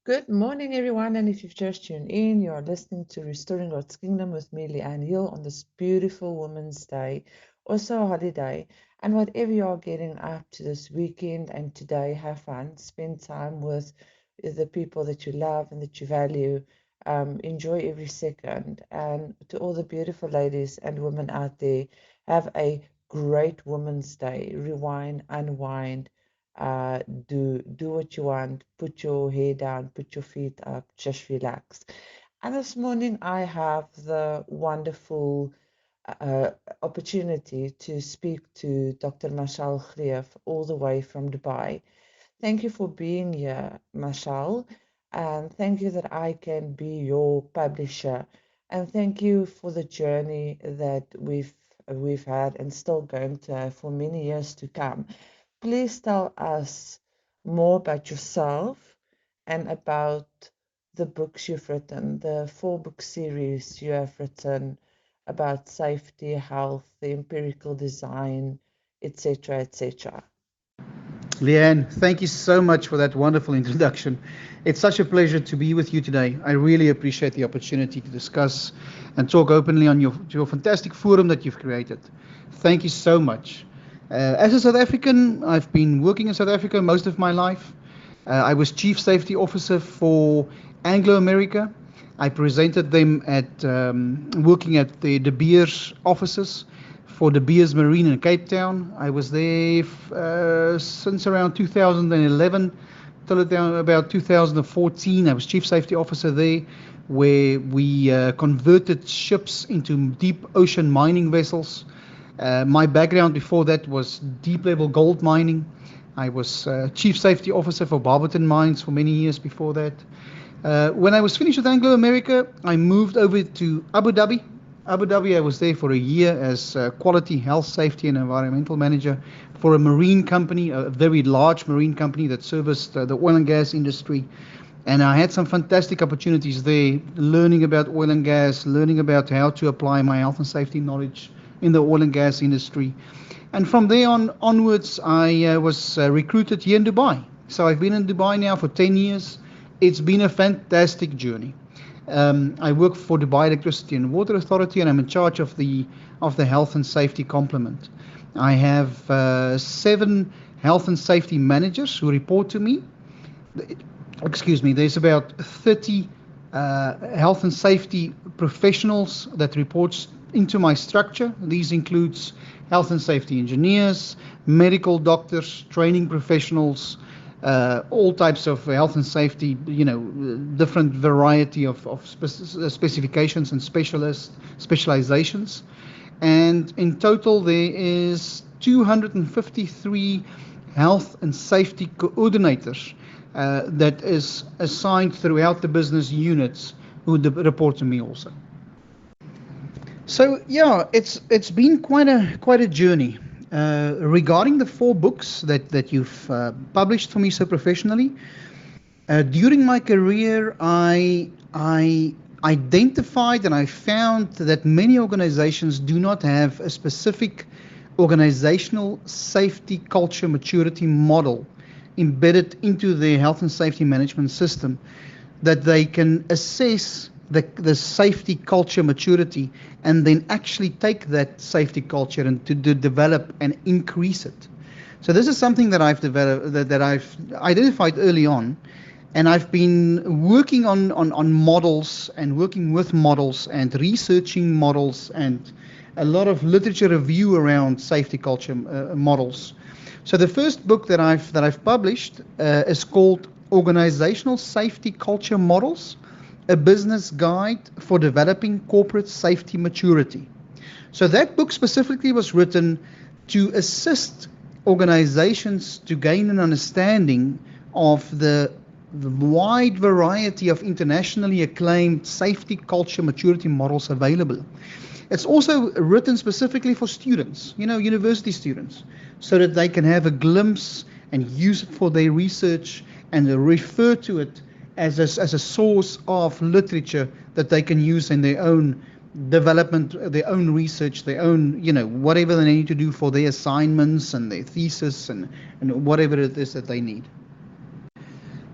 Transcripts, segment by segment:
Good morning, everyone. And if you've just tuned in, you are listening to Restoring God's Kingdom with me, Leigh, on this beautiful Women's Day, also a holiday. And whatever you are getting up to this weekend and today, have fun. Spend time with the people that you love and that you value. Enjoy every second. And to all the beautiful ladies and women out there, have a great Women's Day. Rewind, unwind, uh, do what you want, put your hair down, put your feet up, just relax. And this morning I have the wonderful uh, opportunity to speak to Dr. Mashal Khrief all the way from Dubai. Thank you for being here, Mashal, and thank you that I can be your publisher, and thank you for the journey that we've had and still going to have for many years to come. Please tell us more about yourself and about the books you've written, the 4-book series you have written about safety, health, the empirical design, etc., etc. Leanne, thank you so much for that wonderful introduction. It's such a pleasure to be with you today. I really appreciate the opportunity to discuss and talk openly on your fantastic forum that you've created. Thank you so much. As a South African, I've been working in South Africa most of my life. I was Chief Safety Officer for Anglo America. I presented them at working at the De Beers offices for De Beers Marine in Cape Town. I was there since around 2011 till about 2014. I was Chief Safety Officer there, where we converted ships into deep ocean mining vessels. My background before that was deep level gold mining. I was Chief Safety Officer for Barberton Mines for many years before that. When I was finished with Anglo America, I moved over to Abu Dhabi. Abu Dhabi, I was there for a year as Quality, Health, Safety and Environmental Manager for a marine company, a very large marine company that serviced the oil and gas industry. And I had some fantastic opportunities there, learning about oil and gas, learning about how to apply my health and safety knowledge in the oil and gas industry. And from there onwards, I was recruited here in Dubai. So I've been in Dubai now for 10 years. It's been a fantastic journey. I work for Dubai Electricity and Water Authority, and I'm in charge of the health and safety complement. I have 7 health and safety managers who report to me. Excuse me. There's about 30 health and safety professionals that reports into my structure. These includes health and safety engineers, medical doctors, training professionals, all types of health and safety, different variety of specifications and specializations. And in total, there is 253 health and safety coordinators that is assigned throughout the business units who report to me also. So yeah, it's been quite a journey. Regarding the 4 books that you've published for me so professionally, during my career, I identified and I found that many organizations do not have a specific organizational safety culture maturity model embedded into their health and safety management system that they can assess the safety culture maturity and then actually take that safety culture and to develop and increase it. So this is something that I've developed, that I've identified early on, and I've been working on models and working with models and researching models and a lot of literature review around safety culture models. So the first book that I've published is called Organizational Safety Culture Models, a business guide for developing corporate safety maturity. So that book specifically was written to assist organizations to gain an understanding of the wide variety of internationally acclaimed safety culture maturity models available. It's also written specifically for students, university students, so that they can have a glimpse and use it for their research and refer to it as a source of literature that they can use in their own development, their own research, their own, whatever they need to do for their assignments and their thesis and whatever it is that they need.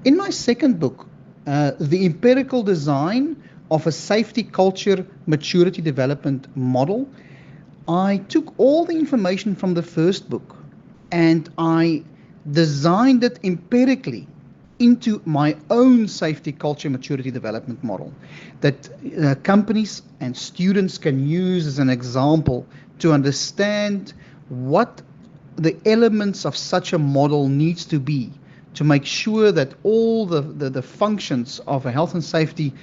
In my second book, the empirical design of a safety culture maturity development model. I took all the information from the first book and I designed it empirically into my own safety culture maturity development model that companies and students can use as an example to understand what the elements of such a model needs to be to make sure that all the functions of a health and safety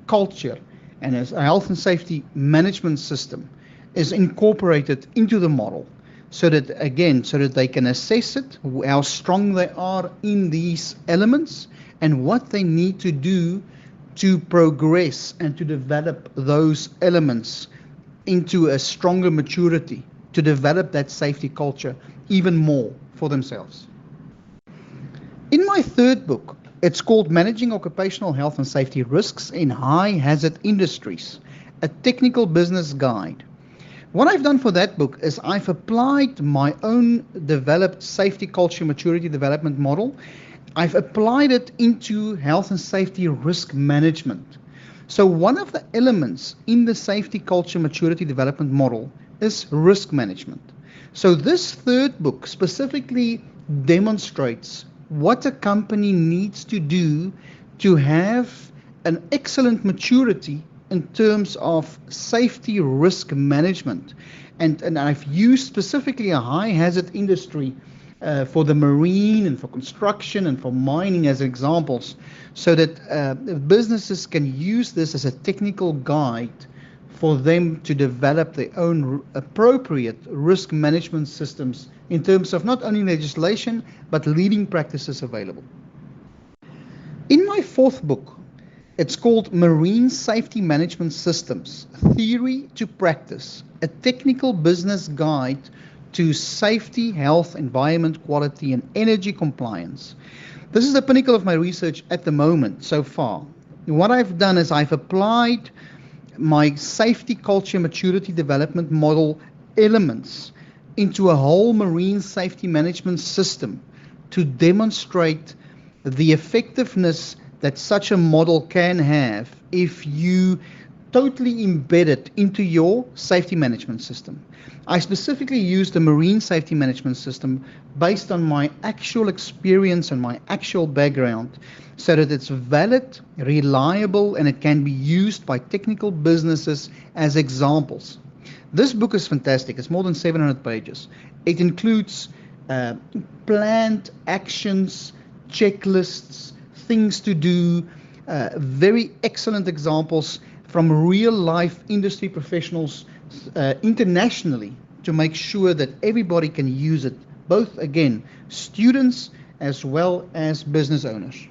culture and as a health and safety management system is incorporated into the model so that again so that they can assess it, how strong they are in these elements and what they need to do to progress and to develop those elements into a stronger maturity to develop that safety culture even more for themselves. In my third book, it's called Managing Occupational Health and Safety Risks in High Hazard Industries, a technical business guide. What I've done for that book is I've applied my own developed safety culture maturity development model. I've applied it into health and safety risk management. So one of the elements in the safety culture maturity development model is risk management. So this third book specifically demonstrates what a company needs to do to have an excellent maturity in terms of safety risk management. And I've used specifically a high hazard industry for the marine and for construction and for mining as examples, so that businesses can use this as a technical guide for them to develop their own appropriate risk management systems in terms of not only legislation but leading practices available. In my fourth book, it's called Marine Safety Management Systems, Theory to Practice, a technical business guide to safety, health, environment, quality, and energy compliance. This is the pinnacle of my research at the moment so far. What I've done is I've applied my safety culture maturity development model elements into a whole marine safety management system to demonstrate the effectiveness that such a model can have if you totally embed it into your safety management system. I specifically used the marine safety management system based on my actual experience and my actual background so that it's valid, reliable, and it can be used by technical businesses as examples. This book is fantastic. It's more than 700 pages. It includes planned actions, checklists, things to do, very excellent examples from real life industry professionals internationally to make sure that everybody can use it, both again, students as well as business owners.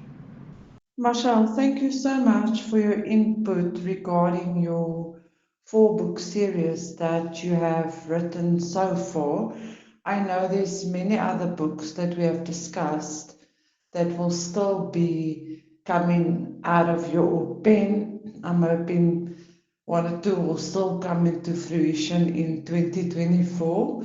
Marshall, thank you so much for your input regarding your four-book series that you have written so far. I know there's many other books that we have discussed that will still be coming out of your pen. I'm hoping one or two will still come into fruition in 2024.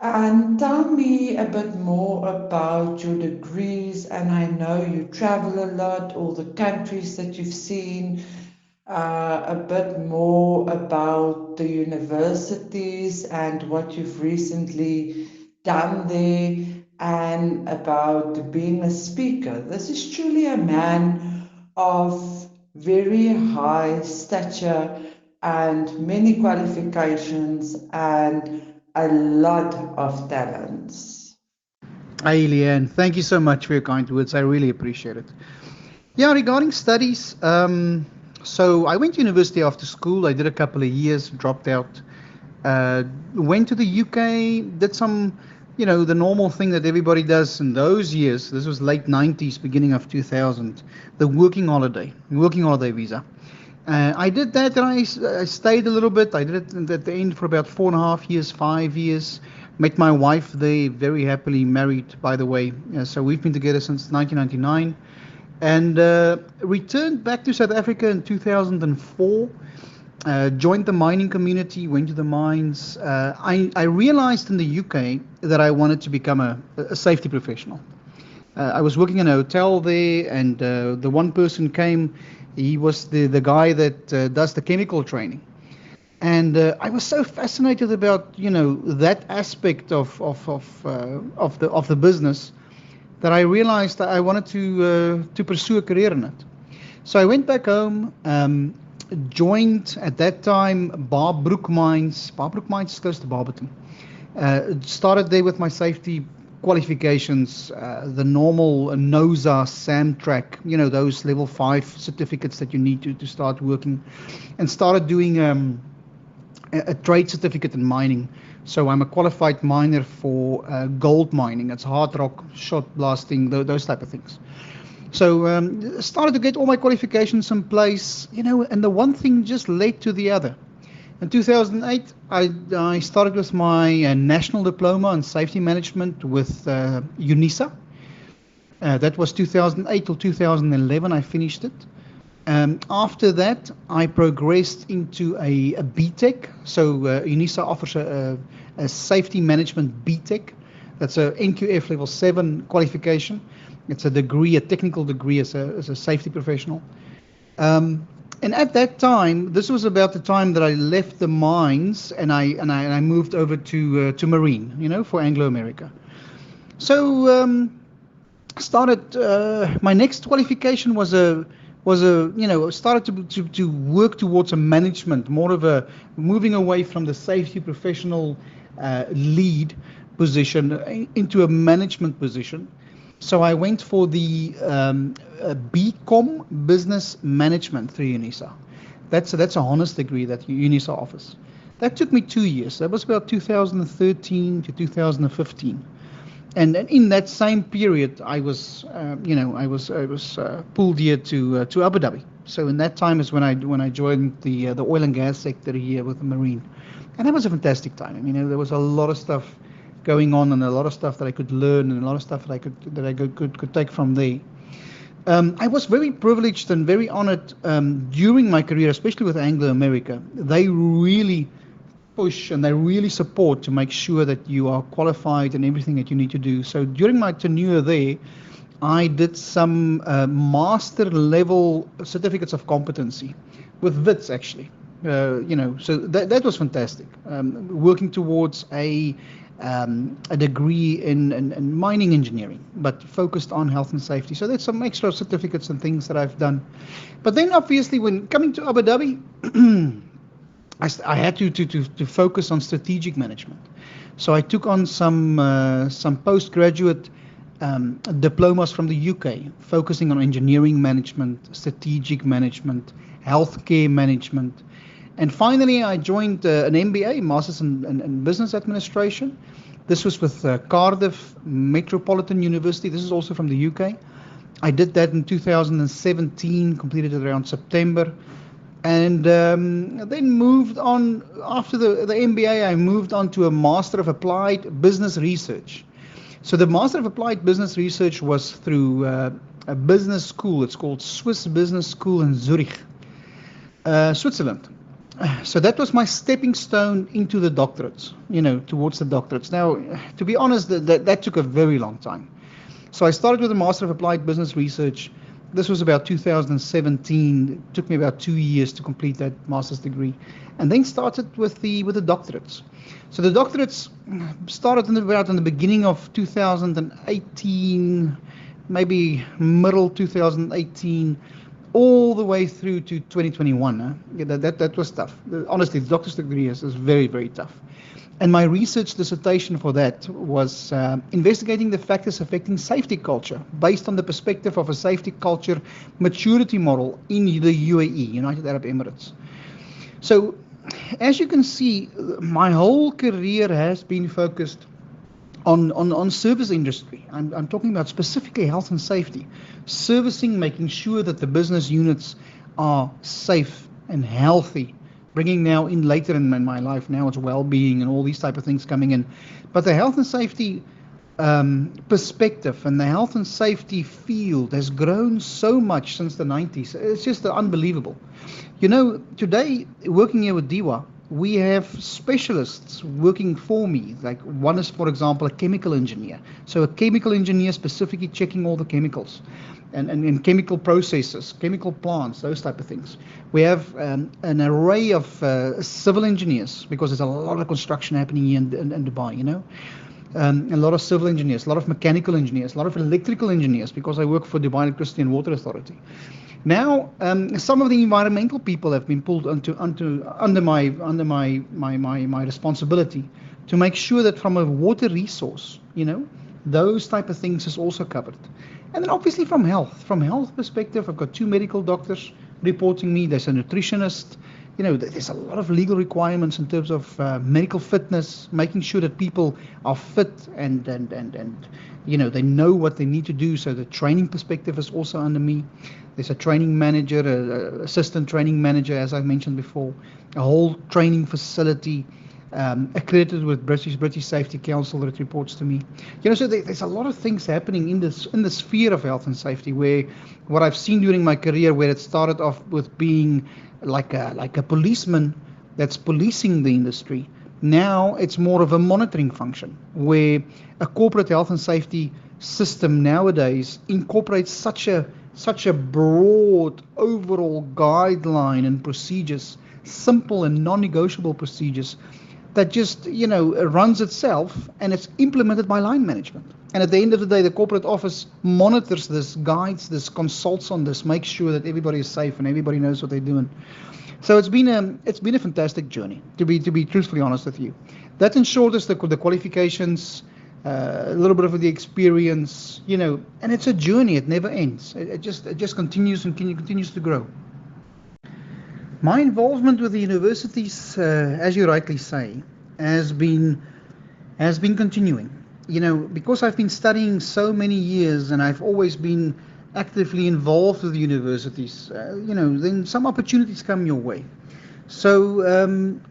And tell me a bit more about your degrees. And I know you travel a lot, all the countries that you've seen, a bit more about the universities and what you've recently done there, and about being a speaker. This is truly a man of very high stature and many qualifications and a lot of talents. Hey, Leanne, thank you so much for your kind words. I really appreciate it. Yeah, regarding studies, so I went to university after school. I did a couple of years, dropped out. Went to the UK, did some, the normal thing that everybody does in those years. This was late 90s, beginning of 2000, the working holiday visa. I did that and I stayed a little bit. I did it at the end for about 4.5 years, 5 years. Met my wife there, very happily married, by the way. So we've been together since 1999 and returned back to South Africa in 2004. Joined the mining community, went to the mines. I realized in the UK that I wanted to become a safety professional. I was working in a hotel there, and the one person came. He was the guy that does the chemical training. And I was so fascinated about that aspect of the business that I realized that I wanted to pursue a career in it. So I went back home, joined at that time Barbrook Mines. Barbrook Mines is close to Barberton. Started there with my safety qualifications, the normal NOSA, SAMTRAC, those level 5 certificates that you need to start working, and started doing a trade certificate in mining. So I'm a qualified miner for gold mining. It's hard rock, shot blasting, those type of things. So started to get all my qualifications in place, and the one thing just led to the other. In 2008, I started with my national diploma in safety management with UNISA. That was 2008 till 2011. I finished it. After that, I progressed into a BTEC. So UNISA offers a safety management BTEC. That's a NQF level 7 qualification. It's a degree, a technical degree as a safety professional. And at that time, this was about the time that I left the mines and I moved over to marine, for Anglo America. So started my next qualification was started to work towards a management, more of a moving away from the safety professional lead position into a management position. So I went for the BCom Business Management through UNISA. That's a honors degree that UNISA offers. That took me 2 years. That was about 2013 to 2015. And in that same period, I was pulled here to Abu Dhabi. So in that time is when I joined the oil and gas sector here with the marine, and that was a fantastic time. I mean, there was a lot of stuff going on and a lot of stuff that I could learn and a lot of stuff that I could take from there. I was very privileged and very honored during my career, especially with Anglo America. They really push and they really support to make sure that you are qualified in everything that you need to do. So during my tenure there, I did some master level certificates of competency with WITS actually. So that was fantastic. Working towards a degree in mining engineering, but focused on health and safety. So there's some extra certificates and things that I've done. But then obviously when coming to Abu Dhabi, I had to focus on strategic management. So I took on some postgraduate diplomas from the UK, focusing on engineering management, strategic management, healthcare management. And finally, I joined an MBA, Masters in Business Administration. This was with Cardiff Metropolitan University. This is also from the UK. I did that in 2017, completed it around September. And then moved on, after the MBA, I moved on to a Master of Applied Business Research. So the Master of Applied Business Research was through a business school. It's called Swiss Business School in Zurich, Switzerland. So that was my stepping stone into the doctorates, towards the doctorates. Now, to be honest, that took a very long time. So I started with a Master of Applied Business Research. This was about 2017. It took me about 2 years to complete that master's degree, and then started with the doctorates. So the doctorates started in the beginning of 2018, maybe middle 2018, all the way through to 2021. That was tough. Honestly, the doctor's degree is very, very tough. And my research dissertation for that was investigating the factors affecting safety culture based on the perspective of a safety culture maturity model in the UAE, United Arab Emirates. So as you can see, my whole career has been focused on service industry. I'm talking about specifically health and safety, servicing, making sure that the business units are safe and healthy. Bringing now in later in my life, now it's well-being and all these type of things coming in. But the health and safety perspective and the health and safety field has grown so much since the 90s. It's just unbelievable. Today, working here with DEWA, we have specialists working for me. Like one is, for example, a chemical engineer. So a chemical engineer specifically checking all the chemicals and chemical processes, chemical plants, those type of things. We have an array of civil engineers because there's a lot of construction happening here in Dubai, a lot of civil engineers, a lot of mechanical engineers, a lot of electrical engineers because I work for Dubai Electricity and Water Authority. Now, some of the environmental people have been pulled under my responsibility to make sure that from a water resource, those type of things is also covered. And then obviously from health perspective, I've got 2 medical doctors reporting me. There's a nutritionist. There's a lot of legal requirements in terms of medical fitness, making sure that people are fit and they know what they need to do. So the training perspective is also under me. There's a training manager, assistant training manager, as I mentioned before, a whole training facility accredited with British Safety Council that reports to me. So there's a lot of things happening in the sphere of health and safety. Where what I've seen during my career, where it started off with being like a policeman that's policing the industry, now it's more of a monitoring function, where a corporate health and safety system nowadays incorporates such a broad overall guideline and procedures, simple and non-negotiable procedures, that just runs itself, and it's implemented by line management. And at the end of the day, the corporate office monitors this, guides this, consults on this, makes sure that everybody is safe and everybody knows what they're doing. So it's been a fantastic journey, to be truthfully honest with you. That in short is the qualifications, a little bit of the experience, and it's a journey. It never ends. It just continues and continues to grow. My involvement with the universities, as you rightly say, has been continuing. Because I've been studying so many years and I've always been actively involved with the universities, then some opportunities come your way. So in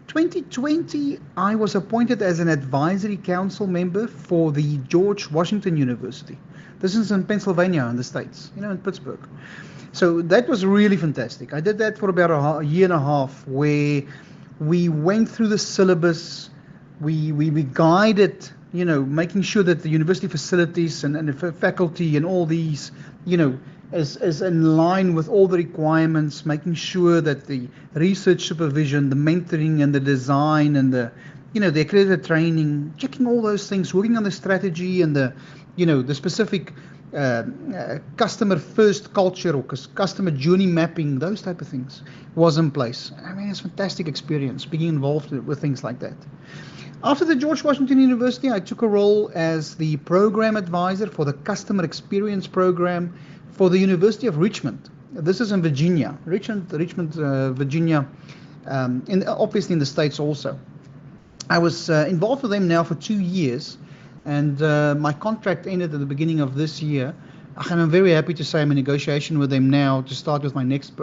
2020, I was appointed as an advisory council member for the George Washington University. This is in Pennsylvania in the States, in Pittsburgh. So that was really fantastic. I did that for about a year and a half, where we went through the syllabus, we guided, making sure that the university facilities and the faculty and all these, is in line with all the requirements, making sure that the research supervision, the mentoring and the design and the accredited training, checking all those things, working on the strategy and the specific customer first culture or customer journey mapping, those type of things was in place. I mean, it's a fantastic experience being involved with things like that. After the George Washington University, I took a role as the program advisor for the customer experience program for the University of Richmond. This is in Virginia, Richmond, Virginia, obviously in the States also. I was involved with them now for 2 years, and my contract ended at the beginning of this year. And I'm very happy to say I'm in negotiation with them now to start with my next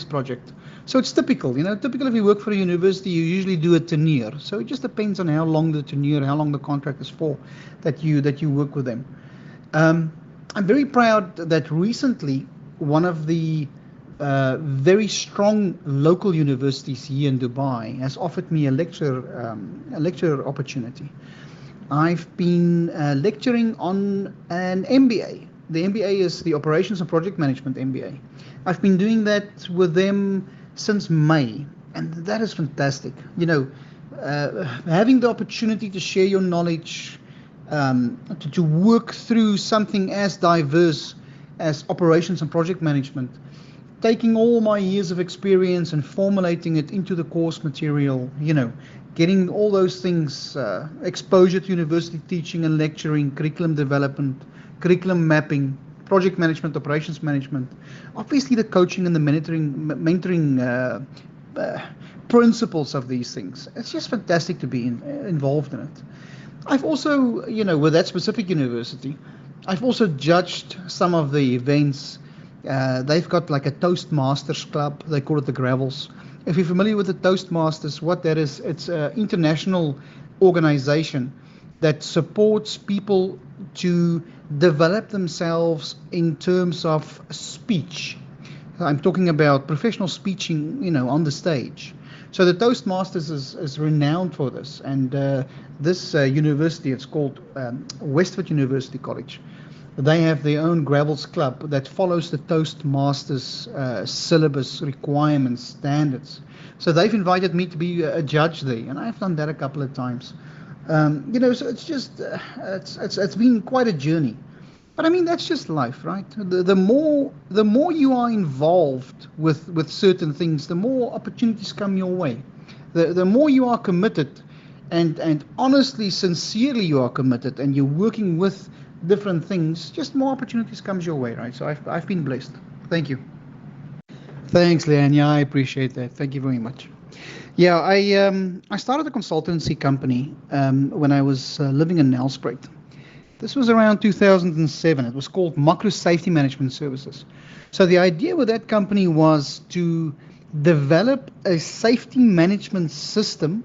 project. So it's typical, typical if you work for a university, you usually do a tenure. So it just depends on how long the tenure, how long the contract is for, that you work with them. I'm very proud that recently one of the very strong local universities here in Dubai has offered me a lecture opportunity. I've been lecturing on an MBA. The MBA is the Operations and Project Management MBA. I've been doing that with them since May, and that is fantastic. Having the opportunity to share your knowledge, to work through something as diverse as operations and project management, taking all my years of experience and formulating it into the course material, getting all those things, exposure to university teaching and lecturing, curriculum development, curriculum mapping, project management, operations management, obviously the coaching and the mentoring principles of these things. It's just fantastic to be involved in it. I've also, with that specific university, I've also judged some of the events. They've got like a Toastmasters club. They call it the Gravels. If you're familiar with the Toastmasters, what that is, it's an international organization that supports people to develop themselves in terms of speech. I'm talking about professional speaking, on the stage. So the Toastmasters is renowned for this, and this university, it's called Westford University College. They have their own Gravels Club that follows the Toastmasters syllabus requirements, standards. So they've invited me to be a judge there, and I've done that a couple of times. So it's just it's been quite a journey. But I mean, that's just life, right? The more you are involved with certain things, the more opportunities come your way. The more you are committed, and honestly, sincerely you are committed, and you're working with different things, just more opportunities comes your way, right? So I've been blessed. Thank you. Thanks, Leanne. Yeah, I appreciate that. Thank you very much. Yeah, I started a consultancy company when I was living in Nelspruit. This was around 2007. It was called Macro Safety Management Services. So the idea with that company was to develop a safety management system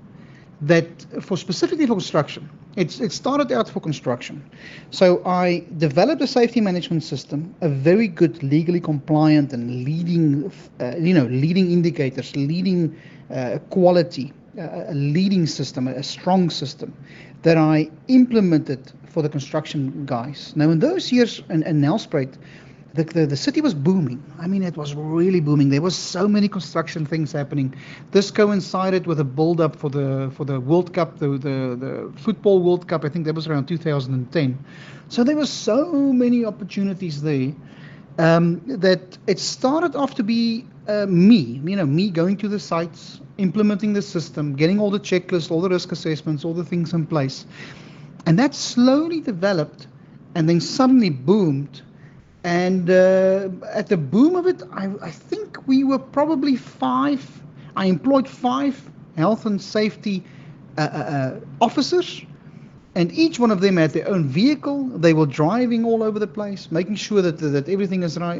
that for specifically for construction. It started out for construction. So I developed a safety management system, a very good legally compliant and leading indicators, leading quality, a leading system, a strong system that I implemented for the construction guys. Now in those years in Nelspruit, the city was booming. I mean, it was really booming. There was so many construction things happening. This coincided with a build-up for the World Cup, the football World Cup. I think that was around 2010. So there were so many opportunities there that it started off to be me going to the sites, implementing the system, getting all the checklists, all the risk assessments, all the things in place, and that slowly developed, and then suddenly boomed. And at the boom of it, I think we were probably five. I employed five health and safety officers, and each one of them had their own vehicle. They were driving all over the place, making sure that everything is right,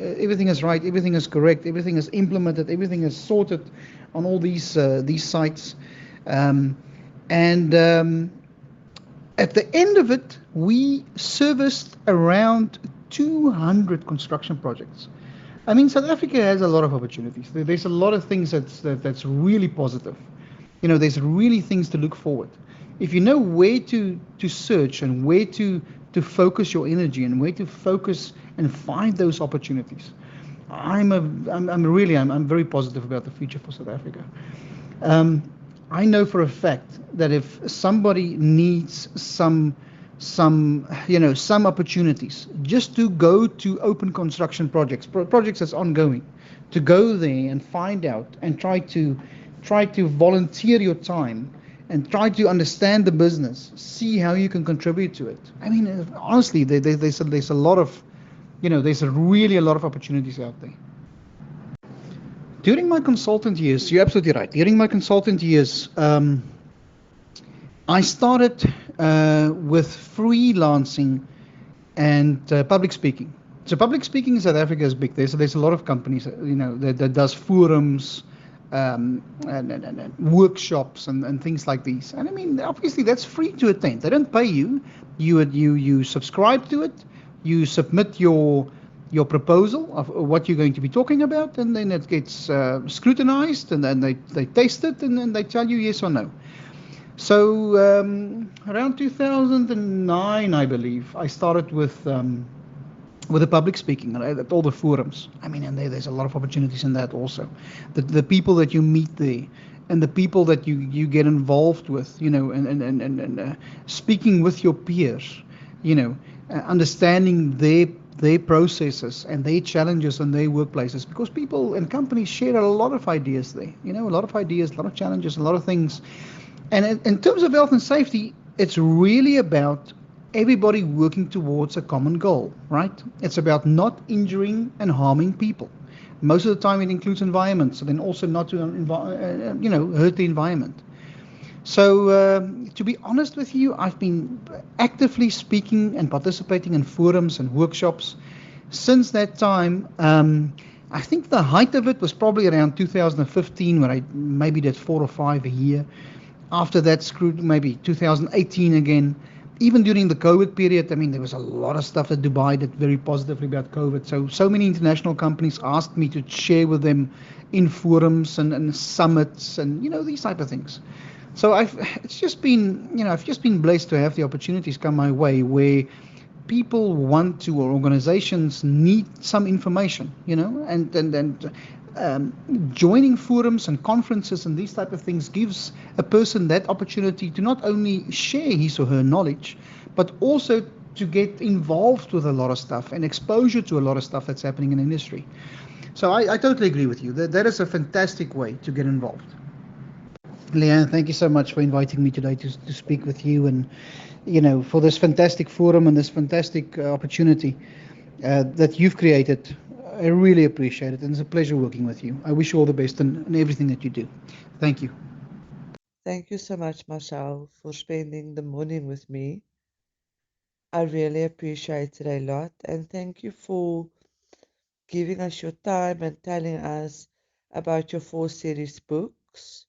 everything is correct, everything is implemented, everything is sorted on all these sites. And at the end of it, we serviced around 200 construction projects. I mean, South Africa has a lot of opportunities. There's a lot of things that's really positive. There's really things to look forward. If you know where to search and where to focus your energy and where to focus and find those opportunities, I'm very positive about the future for South Africa. I know for a fact that if somebody needs some opportunities just to go to open construction projects that's ongoing, to go there and find out and try to volunteer your time and try to understand the business, see how you can contribute to it. I mean, honestly, there's a lot of, there's really a lot of opportunities out there. During my consultant years, you're absolutely right. During my consultant years, I started with freelancing and public speaking. So public speaking in South Africa is big. There's a lot of companies, that does forums and workshops and things like these. And I mean, obviously that's free to attend. They don't pay you. You subscribe to it. You submit your proposal of what you're going to be talking about, and then it gets scrutinized, and then they taste it, and then they tell you yes or no. So around 2009, I believe, I started with the public speaking at all the forums. I mean, and there's a lot of opportunities in that also. The people that you meet there, and the people that you get involved with, and speaking with your peers, understanding their processes and their challenges and their workplaces, because people and companies share a lot of ideas there. A lot of ideas, a lot of challenges, a lot of things. And in terms of health and safety, it's really about everybody working towards a common goal, right? It's about not injuring and harming people. Most of the time it includes environments, and then also not to hurt the environment. So to be honest with you, I've been actively speaking and participating in forums and workshops since that time. I think the height of it was probably around 2015, when I maybe did 4 or 5 a year. After that, maybe 2018 again. even during the COVID period, I mean, there was a lot of stuff that Dubai did very positively about COVID. So many international companies asked me to share with them in forums and summits and these type of things. So it's just been, I've just been blessed to have the opportunities come my way where people want to, or organizations need some information, joining forums and conferences and these type of things gives a person that opportunity to not only share his or her knowledge, but also to get involved with a lot of stuff and exposure to a lot of stuff that's happening in the industry. So I totally agree with you. That is a fantastic way to get involved. Leanne, thank you so much for inviting me today to speak with you and for this fantastic forum and this fantastic opportunity that you've created. I really appreciate it, and it's a pleasure working with you. I wish you all the best in everything that you do. Thank you. Thank you so much, Marshall, for spending the morning with me. I really appreciate it a lot, and thank you for giving us your time and telling us about your 4 series books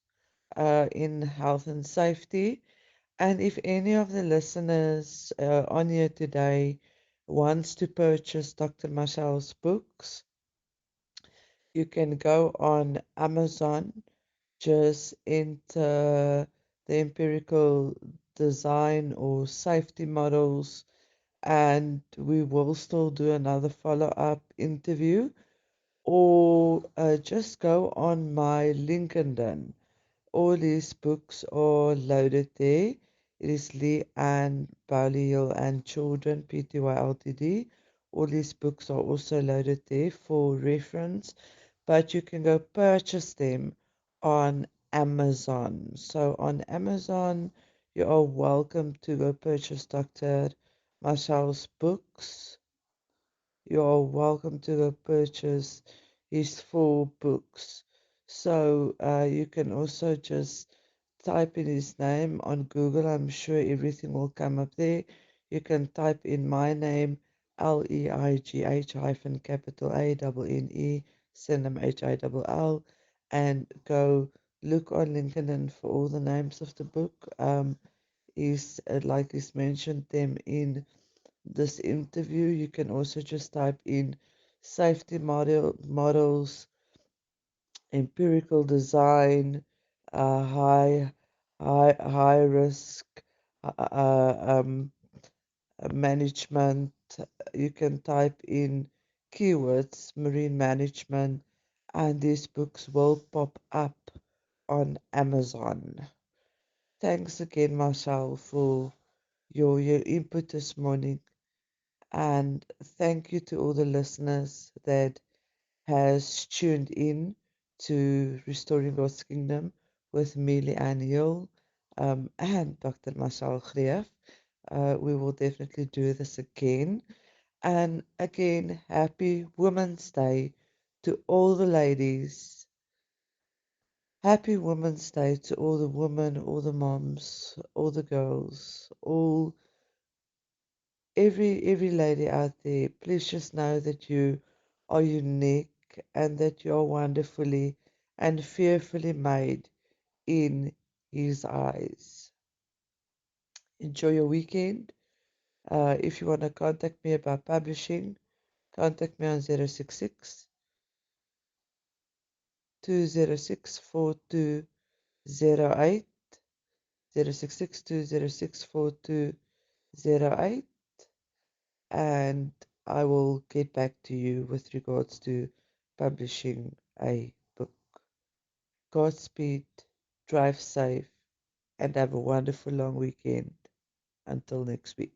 in health and safety. And if any of the listeners on here today wants to purchase Dr. Marshall's books, you can go on Amazon, just enter the empirical design or safety models, and we will still do another follow-up interview, or just go on my LinkedIn. All these books are loaded there. It is Leigh and Bowley Hill and Children Pty Ltd. All these books are also loaded there for reference, but you can go purchase them on Amazon. So on Amazon, you are welcome to go purchase Dr. Marshall's books. You are welcome to go purchase his 4 books. So you can also just type in his name on Google. I'm sure everything will come up there. You can type in my name, Leigh hyphen capital A double N-E, Synonym Hill, and go look on LinkedIn for all the names of the book. Is like he's mentioned them in this interview. You can also just type in safety models, empirical design, high risk management. You can type in keywords, marine management, and these books will pop up on Amazon. Thanks again, Marshall, for your input this morning. And thank you to all the listeners that has tuned in to Restoring God's Kingdom with me, Leanne Hill, and Dr. Marshall Greef. We will definitely do this again. And again, happy Women's Day to all the ladies. Happy Women's Day to all the women, all the moms, all the girls, all every lady out there. Please just know that you are unique and that you are wonderfully and fearfully made in his eyes. Enjoy your weekend. If you want to contact me about publishing, contact me on 066 206 4208, 066 206 4208, and I will get back to you with regards to publishing a book. Godspeed, drive safe, and have a wonderful long weekend. Until next week.